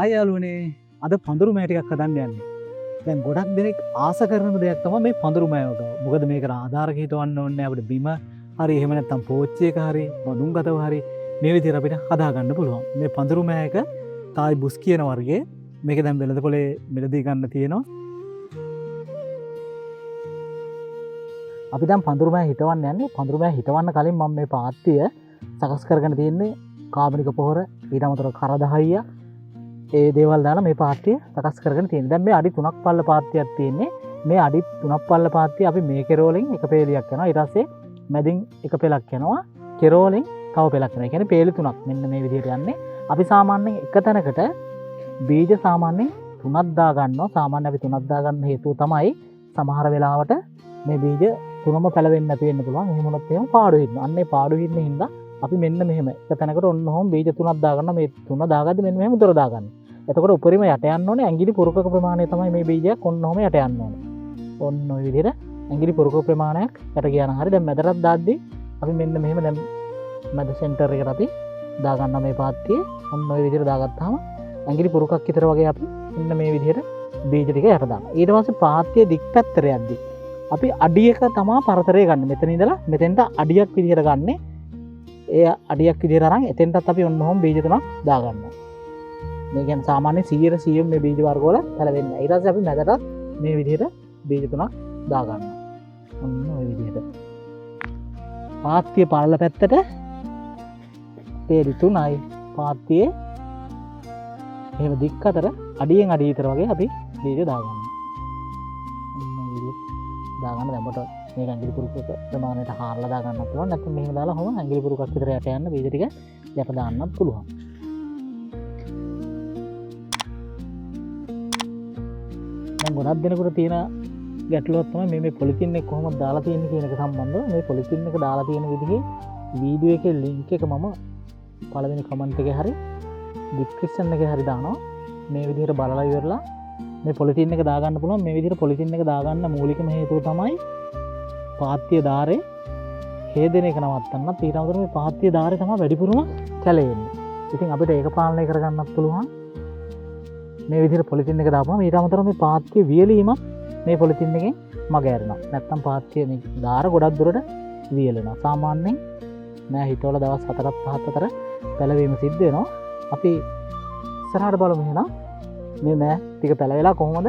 ආයාලුවනේ අද පඳුරු මෑ ටිකක් හදන්න යන්නේ. දැන් ගොඩක් දෙනෙක් ආස කරන දෙයක් තමයි මේ පඳුරු මෑව ගාව. මොකද මේකට ආධාරක හිටවන්න ඕනේ අපිට බිම හරි එහෙම නැත්නම් පෝච්චි එක හරි වඳුන් ගතව හරි මේ විදිහට අපිට හදා ගන්න පුළුවන්. මේ පඳුරු මෑයක තායි බුස් කියන වර්ගයේ මේක දැන් වෙළඳ පොලේ මිලදී ගන්න තියෙනවා. අපි දැන් පඳුරු මෑ හිටවන්න යන්නේ. පඳුරු මෑ හිටවන්න කලින් මම මේ පාත්තිය සකස් කරගෙන තියෙන්නේ කාබනික පොහොර ඊට අමතරව කරදහයිය ඒ දේවල් දාලා මේ පාත්තිය සකස් කරගෙන තියෙනවා. දැන් මේ අඩි 3ක් පල්ල පාත්තියක් තියෙන්නේ. මේ අඩි 3ක් පල්ල පාත්තිය අපි මේ කෙරෝලෙන් එක පේලියක් යනවා. ඊට පස්සේ මැදින් එක පෙලක් යනවා. කෙරෝලෙන් තව පෙලක් යනවා. ඒ කියන්නේ පේලි 3ක් මෙන්න මේ විදිහට යන්නේ. අපි සාමාන්‍යයෙන් එක තැනකට බීජ සාමාන්‍යයෙන් 3ක් දා ගන්නවා. සාමාන්‍යයෙන් අපි 3ක් දා ගන්න හේතුව තමයි සමහර වෙලාවට මේ බීජ තුනම පැලවෙන්නේ නැති වෙන්න පුළුවන්. එහෙම වුණොත් එහෙම පාඩු වෙනවා. අන්න ඒ පාඩු වෙන්න හින්දා අපි මෙන්න මෙහෙම එක තැනකට ඔන්න ඔහොම බීජ 3ක් දාගන්න. මේ 3 දාගද්දි මෙන්න මෙහෙම උතර දාගන්න. එතකොට උපරිම යට යන්න ඕනේ ඇඟිලි පුරුකක ප්‍රමාණය තමයි මේ බීජයක් ඔන්න ඔහොම යට යන්න ඕනේ. ඔන්න ඔය විදිහට ඇඟිලි පුරුකක ප්‍රමාණයක් යට ගියා නම් හරි. දැන් මැදට දාද්දි අපි මෙන්න මෙහෙම දැන් මැද සෙන්ටර් එකට අපි දාගන්න මේ පාත්තියේ ඔන්න ඔය විදිහට දාගත්තාම ඇඟිලි පුරුකක් විතර වගේ අපි මෙන්න මේ විදිහට බීජ ටික යට දානවා. ඊට පස්සේ පාත්තිය දික් පැත්තට යද්දි අපි අඩියක තමා පරතරය ගන්න. මෙතන ඉඳලා මෙතෙන්ට අඩියක් විදිහට ගන්න. ඒ අඩියක් විදිහට අරන් එතෙන්ටත් අපි ඔන්න ඔහොම බීජ තුනක් දාගන්නවා. මේ කියන්නේ සාමාන්‍ය 100% මේ බීජ වර්ග වල පැලවෙන්නේ. ඊට පස්සේ අපි මැදටත් මේ විදිහට බීජ තුනක් දාගන්නවා. ඔන්න ඔය විදිහට. පාත්තිය පළල පැත්තට පේලි 3යි පාත්තියේ එහෙම දික් අතර අඩියෙන් අඩිය විතර වගේ අපි බීජ දාගන්නවා. ඔන්න ඔය විදිහට දාගන්න දැම්මට මේක ඇඟිලි පුරුකක ප්‍රමාණයට හාරලා දාගන්නත් පුළුවන්. නැත්නම් මෙහෙම දාලා හොම ඇඟිලි පුරුකක් විතර යට යන්න බීජ ටික යප දාන්නත් පුළුවන්. දැන් ගොඩක් දෙනෙකුට තියෙන ගැටලුවක් තමයි මේ පොලිතින් එක කොහොමද දාලා තියෙන්නේ කියන එක සම්බන්ධව. මේ පොලිතින් එක දාලා තියෙන විදිහේ වීඩියෝ එකේ link එක මම පළවෙනි කමෙන්ට් එකේ හරි description එකේ හරි දානවා. මේ විදිහට බලලා ඉවරලා මේ පොලිතින් එක දාගන්න පුළුවන්. මේ විදිහට පොලිතින් එක දාගන්න මූලිකම හේතුව තමයි පාත්තිය ධාරේ හේදෙන එක නවත්තන්නත්. ඊට අමතරව මේ පාත්තිය ධාරේ තමයි වැඩිපුරම කැළෙන්නේ. ඉතින් අපිට ඒක පාලනය කරගන්නත් පුළුවන් මේ විදිහට පොලිතින් එක දාපුවම. ඊට අමතරව මේ පාත්තිය වියලීම මේ පොලිතින් එකෙන් මග ඇරෙනවා. නැත්තම් පාත්තිය මේ ධාර ගොඩක් දුරට වියලෙනවා. සාමාන්‍යයෙන් මෑ හිතවල දවස් 4ක් 5ක් අතර පැලවීම සිද්ධ වෙනවා. අපි ඉස්සරහට බලමු එහෙනම් මේ මෑ ටික පැලවෙලා කොහොමද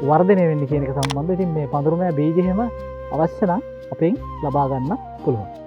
වර්ධනය වෙන්නේ කියන එක සම්බන්ධව. ඉතින් මේ පඳුරු මෑ බීජ එහෙම අවශ්‍ය නම් අපෙන් ලබා ගන්න පුළුවන්.